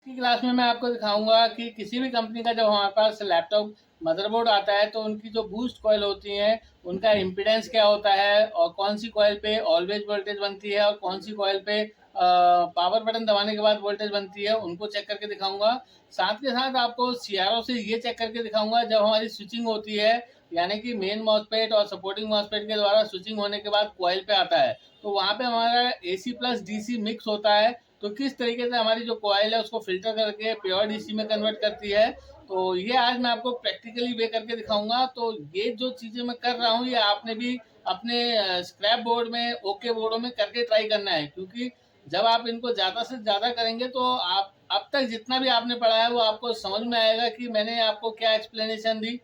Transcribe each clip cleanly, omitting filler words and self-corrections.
की क्लास में मैं आपको दिखाऊंगा कि किसी भी कंपनी का जब हमारे पास लैपटॉप मदरबोर्ड आता है तो उनकी जो बूस्ट कॉइल होती है उनका इम्पीडेंस क्या होता है और कौन सी कॉइल पे ऑलवेज वोल्टेज बनती है और कौन सी कॉइल पे पावर बटन दबाने के बाद वोल्टेज बनती है, उनको चेक करके दिखाऊंगा। साथ के साथ आपको सीआरओ से ये चेक करके दिखाऊंगा जब हमारी स्विचिंग होती है, यानी कि मेन मॉसफेट और सपोर्टिंग मॉसफेट के द्वारा स्विचिंग होने के बाद कॉइल पे आता है तो वहाँ पे हमारा एसी प्लस डीसी मिक्स होता है, तो किस तरीके से हमारी जो कॉइल है उसको फिल्टर करके प्योर डीसी में कन्वर्ट करती है। तो ये आज मैं आपको प्रैक्टिकली वे करके दिखाऊंगा। तो ये जो चीज़ें मैं कर रहा हूँ ये आपने भी अपने स्क्रैप बोर्ड में, ओके बोर्डों में करके ट्राई करना है, क्योंकि जब आप इनको ज़्यादा से ज़्यादा करेंगे तो आप अब तक जितना भी आपने पढ़ा है वो आपको समझ में आएगा कि मैंने आपको क्या एक्सप्लेनेशन दी।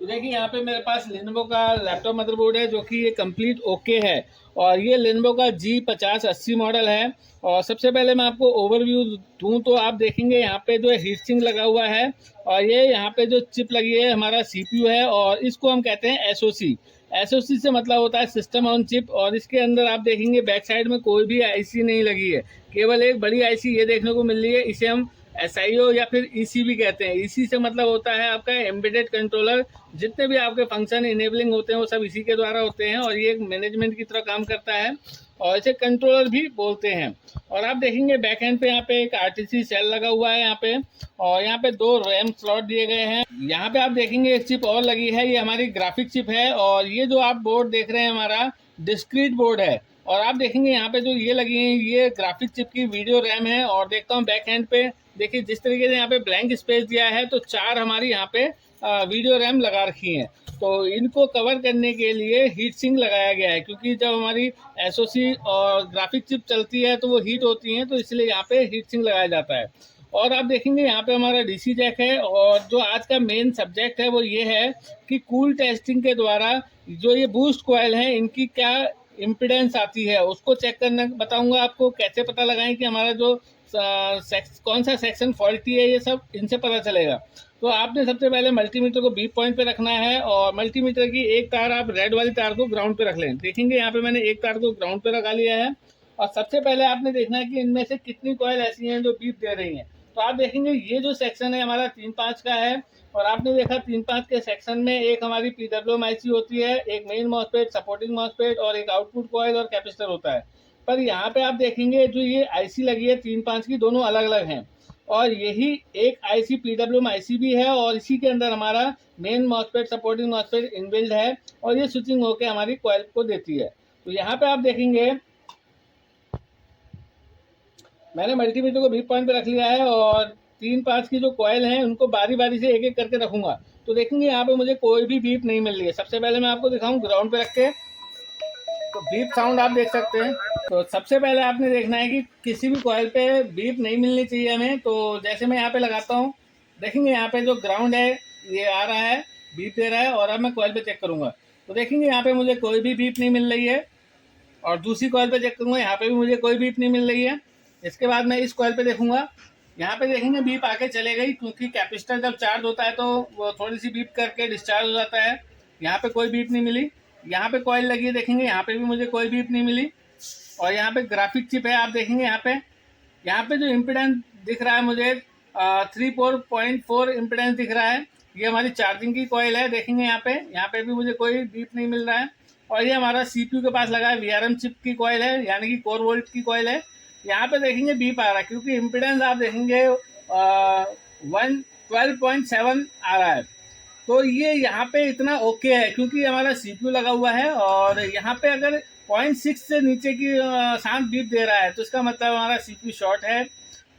तो देखिए यहाँ पे मेरे पास लेनोवो का लैपटॉप मदरबोर्ड है जो कि ये कंप्लीट ओके है, और ये लेनोवो का G5080 मॉडल है। और सबसे पहले मैं आपको ओवरव्यू दूँ तो आप देखेंगे यहाँ पे जो है हीट सिंक लगा हुआ है, और ये यहाँ पे जो चिप लगी है हमारा सीपीयू है, और इसको हम कहते हैं एसओसी। एसओसी से मतलब होता है सिस्टम ऑन चिप, और इसके अंदर आप देखेंगे बैक साइड में कोई भी आईसी नहीं लगी है, केवल एक बड़ी आईसी ये देखने को मिल रही है। इसे हम एसआईओ या फिर ईसी भी कहते हैं। ईसी से मतलब होता है आपका एम्बेडेड कंट्रोलर। जितने भी आपके फंक्शन इनेबलिंग होते हैं वो सब इसी के द्वारा होते हैं, और ये एक मैनेजमेंट की तरह काम करता है, और इसे कंट्रोलर भी बोलते हैं। और आप देखेंगे बैक एंड पे यहाँ पे एक आरटीसी सेल लगा हुआ है यहाँ पे, और यहाँ पे 2 रैम स्लॉट दिए गए हैं। यहाँ पे आप देखेंगे एक चिप और लगी है, ये हमारी ग्राफिक चिप है, और ये जो आप बोर्ड देख रहे हैं हमारा डिस्क्रीट बोर्ड है। और आप देखेंगे यहाँ पे जो ये लगी है ये ग्राफिक चिप की वीडियो रैम है। और देखता हूँ बैक एंड पे, देखिए जिस तरीके से यहाँ पे ब्लैंक स्पेस दिया है तो 4 हमारी यहाँ पे वीडियो रैम लगा रखी हैं। तो इनको कवर करने के लिए हीट सिंक लगाया गया है, क्योंकि जब हमारी एसओसी और ग्राफिक चिप चलती है तो वो हीट होती हैं, तो इसलिए यहाँ पे हीट सिंक लगाया जाता है। और आप देखेंगे यहाँ पे हमारा डीसी जैक है, और जो आज का मेन सब्जेक्ट है वो ये है कि कूल टेस्टिंग के द्वारा जो ये बूस्ट कॉइल हैं इनकी क्या इम्पिडेंस आती है उसको चेक करना बताऊंगा आपको, कैसे पता लगाएं कि हमारा जो कौन सा सेक्शन फॉल्टी है, ये सब इनसे पता चलेगा। तो आपने सबसे पहले मल्टीमीटर को बी पॉइंट पे रखना है, और मल्टीमीटर की एक तार आप रेड वाली तार को ग्राउंड पे रख लें। देखेंगे यहाँ पे मैंने एक तार को ग्राउंड पे रखा लिया है, और सबसे पहले आपने देखना है कि इनमें से कितनी कॉइल ऐसी हैं जो बीप दे रही हैं। तो आप देखेंगे ये जो सेक्शन है हमारा 3-5 का है, और आपने देखा 3-5 के सेक्शन में एक हमारी पीडब्ल्यूएम आईसी होती है, एक मेन मॉसफेट, सपोर्टिंग मॉसफेट, और एक आउटपुट कॉइल और कैपेसिटर होता है। पर यहाँ पे आप देखेंगे जो ये आईसी लगी है 3-5 की, दोनों अलग अलग हैं, और यही एक आईसी पीडब्ल्यूएम आईसी भी है, और इसी के अंदर हमारा main MOSFET, supporting MOSFET inbuilt है, और ये स्विचिंग होकर हमारी कॉइल को देती है। तो यहाँ पे आप देखेंगे मैंने मल्टीमीटर को बीप पॉइंट पे रख लिया है, और 3-5 की जो कॉइल हैं उनको बारी बारी से एक एक करके रखूंगा। तो देखेंगे यहाँ पे मुझे कोई भी बीप नहीं मिल रही है। सबसे पहले मैं आपको दिखाऊं ग्राउंड पे रख के, तो बीप साउंड आप देख सकते हैं। तो सबसे पहले आपने देखना है कि किसी भी कॉइल पे बीप नहीं मिलनी चाहिए हमें। तो जैसे मैं यहाँ पे लगाता हूँ, देखेंगे यहाँ पे जो ग्राउंड है ये आ रहा है, बीप दे रहा है, और अब मैं कॉइल पे चेक करूंगा तो देखेंगे यहाँ पे मुझे कोई भी बीप नहीं मिल रही है, और दूसरी कॉइल पे चेक करूंगा यहाँ पे भी मुझे कोई बीप नहीं मिल रही है। इसके बाद मैं इस कॉइल पे देखूंगा, यहाँ पे देखेंगे बीप आके चले गई, क्योंकि कैपेसिटर जब चार्ज होता है तो वो थोड़ी सी बीप करके डिस्चार्ज हो जाता है। यहाँ पे कोई बीप नहीं मिली। यहाँ पे कॉइल लगी है, देखेंगे यहाँ पे भी मुझे कोई बीप नहीं मिली। और यहाँ पे ग्राफिक चिप है, आप देखेंगे यहाँ पे जो इम्पिडेंस दिख रहा है मुझे 34.4 इम्पिडेंस दिख रहा है। ये हमारी चार्जिंग की कॉइल है, देखेंगे यहाँ पे भी मुझे कोई बीप नहीं मिल रहा है। और ये हमारा सीपीयू के पास लगा है वीआरएम चिप की कॉइल है, यानी कि कोर वोल्ट की कॉइल है। यहाँ पे देखेंगे बीप आ रहा है, क्योंकि इम्पिडेंस आप देखेंगे 112.7 आ रहा है। तो ये यहाँ पे इतना ओके है, क्योंकि हमारा सीपीयू लगा हुआ है, और यहाँ पे अगर 0.6 से नीचे की शांत बीप दे रहा है तो इसका मतलब हमारा सीपीयू शॉर्ट है।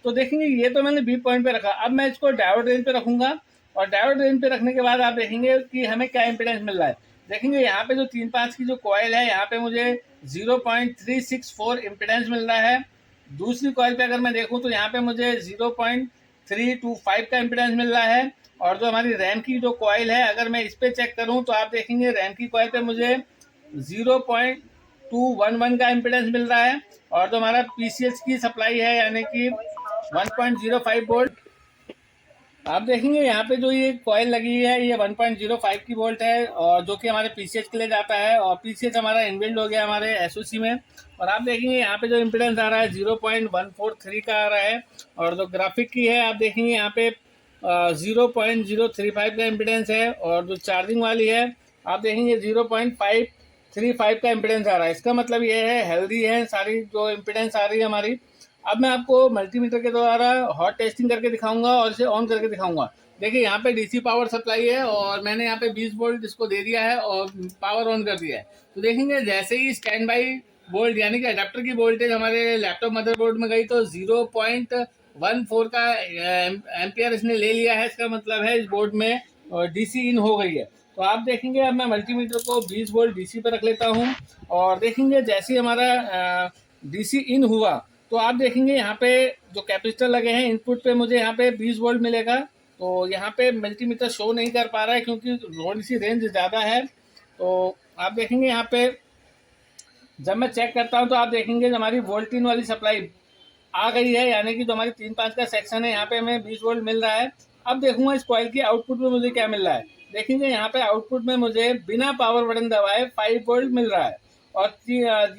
तो देखेंगे ये तो मैंने बीप पॉइंट पे रखा। अब मैं इसको डायोड रेंज पे रखूंगा, और डायोड रेंज पे रखने के बाद आप देखेंगे कि हमें क्या इम्पिडेंस मिल रहा है। देखेंगे यहाँ पे जो 3-5 की जो कॉइल है यहाँ पे मुझे 0.364 इम्पिडेंस मिल रहा है। दूसरी कॉइल पे अगर मैं देखूँ तो यहाँ पे मुझे 0.325 का इम्पिडेंस मिल रहा है। और जो हमारी रैम की जो कॉइल है अगर मैं इस पे चेक करूँ तो आप देखेंगे रैम की कॉइल पे मुझे 0.211 का इम्पिडेंस मिल रहा है। और जो हमारा पीसीएच की सप्लाई है यानी कि 1.05 वोल्ट, आप देखेंगे यहाँ पे जो ये कॉइल लगी है ये 1.05 की वोल्ट है, और जो कि हमारे पीसीएच के लिए जाता है, और पीसीएच हमारा इनबिल्ड हो गया हमारे एसओसी में। और आप देखेंगे यहाँ पे जो इम्पीडेंस आ रहा है 0.143 का आ रहा है, और जो ग्राफिक की है आप देखेंगे यहाँ पे 0.035 का इम्पीडेंस है, और जो चार्जिंग वाली है आप देखेंगे 0.535 का इम्पीडेंस आ रहा है। इसका मतलब ये है हेल्दी है सारी जो इम्पीडेंस आ रही है हमारी। अब मैं आपको मल्टीमीटर के द्वारा हॉट टेस्टिंग करके दिखाऊंगा और इसे ऑन करके दिखाऊंगा। देखिए यहाँ पे डीसी पावर सप्लाई है, और मैंने यहाँ पे 20 वोल्ट इसको दे दिया है और पावर ऑन कर दिया है। तो देखेंगे जैसे ही स्टैंड बाई वोल्ट यानी कि अडेप्टर की वोल्टेज हमारे लैपटॉप मदरबोर्ड में गई तो 0.14 का एम्पियर इसने ले लिया है। इसका मतलब है इस बोर्ड में डीसी इन हो गई है। तो आप देखेंगे अब मैं मल्टीमीटर को 20 वोल्ट डीसी पर रख लेता हूँ, और देखेंगे जैसे ही हमारा डीसी इन हुआ तो आप देखेंगे यहाँ पे जो कैपेसिटर लगे हैं इनपुट पे मुझे यहाँ पे 20 वोल्ट मिलेगा। तो यहाँ पे मल्टीमीटर शो नहीं कर पा रहा है क्योंकि थोड़ी सी रेंज ज़्यादा है। तो आप देखेंगे यहाँ पे जब मैं चेक करता हूँ तो आप देखेंगे हमारी वोल्टिन वाली सप्लाई आ गई है, यानी कि जो हमारी 3-5 का सेक्शन है यहाँ पे हमें 20 वोल्ट मिल रहा है। अब देखूंगा इस कॉइल की आउटपुट में मुझे क्या मिल रहा है। देखेंगे यहाँ पे आउटपुट में मुझे बिना पावर बटन दबाए 5 वोल्ट मिल रहा है, और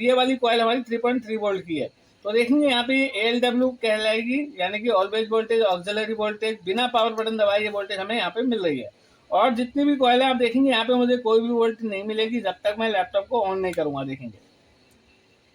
ये वाली कॉइल हमारी 3.3 वोल्ट की है। तो देखेंगे यहाँ पे ALW कहलाएगी, यानी कि ऑलवेज वोल्टेज ऑक्सिलरी वोल्टेज, बिना पावर बटन दबाए ये वोल्टेज हमें यहाँ पे मिल रही है। और जितनी भी कॉइल है आप देखेंगे यहाँ पे मुझे कोई भी वोल्टेज नहीं मिलेगी जब तक मैं लैपटॉप को ऑन नहीं करूँगा।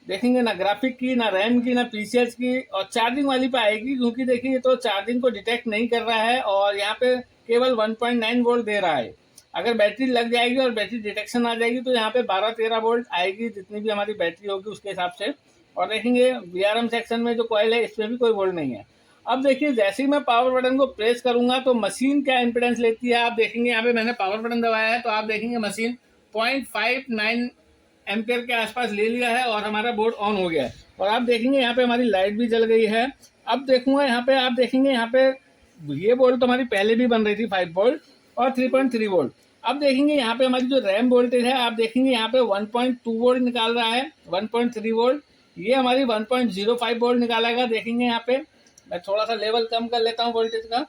देखेंगे ना ग्राफिक की, ना रैम की, ना पीसीएच की, और चार्जिंग वाली पे आएगी क्योंकि देखिए तो चार्जिंग को डिटेक्ट नहीं कर रहा है, और यहाँ पे केवल 1.9 वोल्ट दे रहा है। अगर बैटरी लग जाएगी और बैटरी डिटेक्शन आ जाएगी तो यहाँ पे 12-13 वोल्ट आएगी, जितनी भी हमारी बैटरी होगी उसके हिसाब से। और देखेंगे वीआरएम सेक्शन में जो कॉइल है इसमें भी कोई वोल्ट नहीं है। अब देखिए जैसे ही मैं पावर बटन को प्रेस करूंगा तो मशीन क्या इम्पिडेंस लेती है आप देखेंगे। यहाँ पे मैंने पावर बटन दबाया है तो आप देखेंगे मशीन 0.59 एम्पियर के आसपास ले लिया है, और हमारा बोर्ड ऑन हो गया है। और आप देखेंगे यहाँ पे हमारी लाइट भी जल गई है। अब देखूंगा यहाँ पे, आप देखेंगे यहाँ पे ये बोर्ड तो हमारी पहले भी बन रही थी 5 वोल्ट और 3.3 वोल्ट। अब देखेंगे यहाँ पे हमारी जो रैम वोल्टेज है आप देखेंगे यहाँ पे 1.2 वोल्ट निकाल रहा है, 1.3 वोल्ट। ये हमारी 1.05 वोल्ट निकालेगा। देखेंगे यहाँ पे मैं थोड़ा सा लेवल कम कर लेता हूँ वोल्टेज का।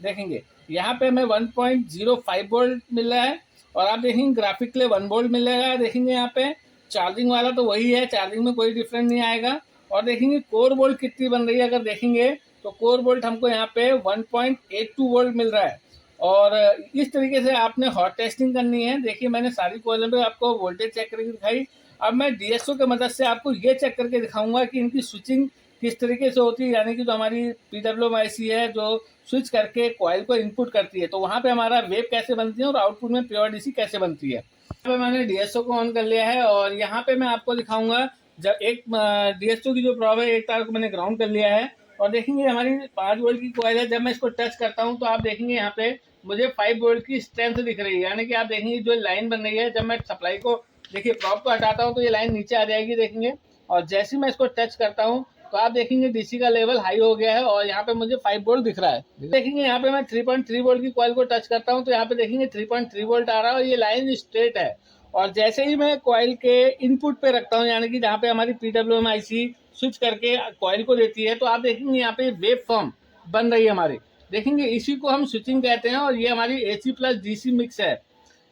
देखेंगे यहाँ पे हमें 1.05 वोल्ट मिल रहा है, और आप देखेंगे ग्राफिक के लिए 1 वोल्ट मिलेगा। देखेंगे यहाँ पे चार्जिंग वाला तो वही है, चार्जिंग में कोई डिफरेंस नहीं आएगा। और देखेंगे कोर वोल्ट कितनी बन रही है, अगर देखेंगे तो कोर वोल्ट हमको यहाँ पे 1.82 वोल्ट मिल रहा है। और इस तरीके से आपने हॉट टेस्टिंग करनी है। देखिए मैंने सारी कॉइलों पे आपको वोल्टेज चेक करके दिखाई। अब मैं डीएसओ की मदद से आपको ये चेक करके दिखाऊंगा कि इनकी स्विचिंग किस तरीके से होती है, यानी कि जो हमारी PWM IC है जो स्विच करके कॉइल को इनपुट करती है, तो वहाँ पे हमारा वेव कैसे बनती है और आउटपुट में प्योर डीसी कैसे बनती है। यहाँ पे मैंने डीएसओ को ऑन कर लिया है, और यहाँ पे मैं आपको दिखाऊंगा जब एक डीएसओ की जो प्रॉब है एक तार को मैंने ग्राउंड कर लिया है। और देखेंगे हमारी 5 वोल्ट की कॉइल है, जब मैं इसको टच करता हूँ तो आप देखेंगे यहाँ पे मुझे 5 वोल्ट की स्ट्रेंथ दिख रही है, यानी कि आप देखेंगे जो लाइन बन रही है जब मैं सप्लाई को देखिए प्रॉब को हटाता हूँ तो ये लाइन नीचे आ जाएगी देखेंगे। और जैसे ही मैं इसको टच करता हूँ तो आप देखेंगे डीसी का लेवल हाई हो गया है, और यहाँ पे मुझे 5 वोल्ट दिख रहा है। देखेंगे यहाँ पे मैं 3.3 वोल्ट की कॉइल को टच करता हूँ तो यहाँ पे देखेंगे 3.3 वोल्ट आ रहा है, और ये लाइन स्ट्रेट है। और जैसे ही मैं कॉइल के इनपुट पे रखता हूँ, यानी कि जहाँ पे हमारी PWM IC स्विच करके कॉइल को देती है, तो आप देखेंगे यहाँ पे वेव फॉर्म बन रही है हमारी। देखेंगे इसी को हम स्विचिंग कहते हैं, और ये हमारी AC प्लस DC मिक्स है।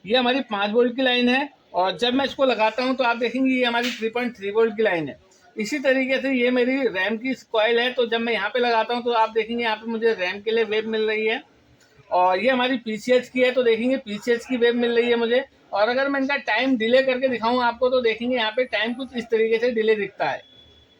ये हमारी 5 वोल्ट की लाइन है, और जब मैं इसको लगाता हूँ तो आप देखेंगे ये हमारी 3.3 वोल्ट की लाइन है। इसी तरीके से ये मेरी रैम की कॉइल है, तो जब मैं यहाँ पे लगाता हूँ तो आप देखेंगे यहाँ पे मुझे रैम के लिए वेव मिल रही है। और ये हमारी पीसीएच की है, तो देखेंगे पीसीएच की वेव मिल रही है मुझे। और अगर मैं इनका टाइम डिले करके दिखाऊँ आपको तो देखेंगे यहाँ पे टाइम कुछ इस तरीके से डिले दिखता है।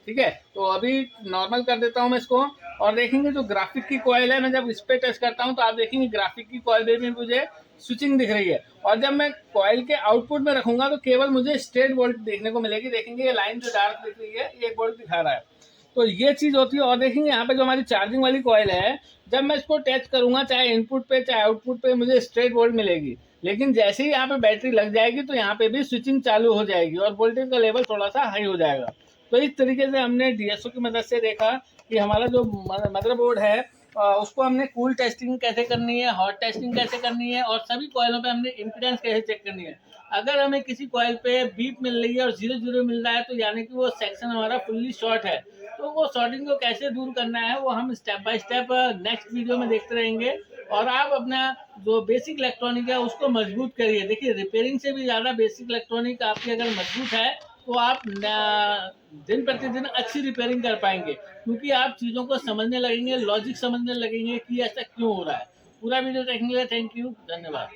ठीक है, तो अभी नॉर्मल कर देता हूँ मैं इसको। और देखेंगे जो ग्राफिक की कॉइल है मैं जब इस पे टच करता हूँ तो आप देखेंगे ग्राफिक की कॉइल में भी मुझे स्विचिंग दिख रही है। और जब मैं कॉइल के आउटपुट में रखूंगा तो केवल मुझे स्ट्रेट वोल्ट देखने को मिलेगी। देखेंगे ये लाइन जो डार्क दिख रही है 1 वोल्ट दिखा रहा है, तो ये चीज़ होती है। और देखेंगे यहाँ पे जो हमारी चार्जिंग वाली कॉइल है जब मैं इसको टच करूंगा चाहे इनपुट पे चाहे आउटपुट पे मुझे स्ट्रेट वोल्ट मिलेगी, लेकिन जैसे ही यहाँ पे बैटरी लग जाएगी तो यहाँ पे भी स्विचिंग चालू हो जाएगी और वोल्टेज का लेवल थोड़ा सा हाई हो जाएगा। तो इस तरीके से हमने डीएसओ की मदद से देखा कि हमारा जो मदरबोर्ड है उसको हमने कूल टेस्टिंग कैसे करनी है, हॉट टेस्टिंग कैसे करनी है, और सभी कॉइलों पे हमने इम्पीडेंस कैसे चेक करनी है। अगर हमें किसी कॉइल पे बीप मिल रही है और 0-0 मिल रहा है तो यानी कि वो सेक्शन हमारा फुल्ली शॉर्ट है। तो वो शॉर्टिंग को कैसे दूर करना है वो हम step by step next video में देखते रहेंगे। और आप अपना जो बेसिक इलेक्ट्रॉनिक है उसको मजबूत करिए। देखिए रिपेयरिंग से भी ज़्यादा बेसिक इलेक्ट्रॉनिक आपकी अगर मजबूत है तो आप दिन प्रतिदिन अच्छी रिपेयरिंग कर पाएंगे, क्योंकि आप चीज़ों को समझने लगेंगे, लॉजिक समझने लगेंगे कि ऐसा क्यों हो रहा है। पूरा वीडियो देखने के लिए थैंक यू, धन्यवाद।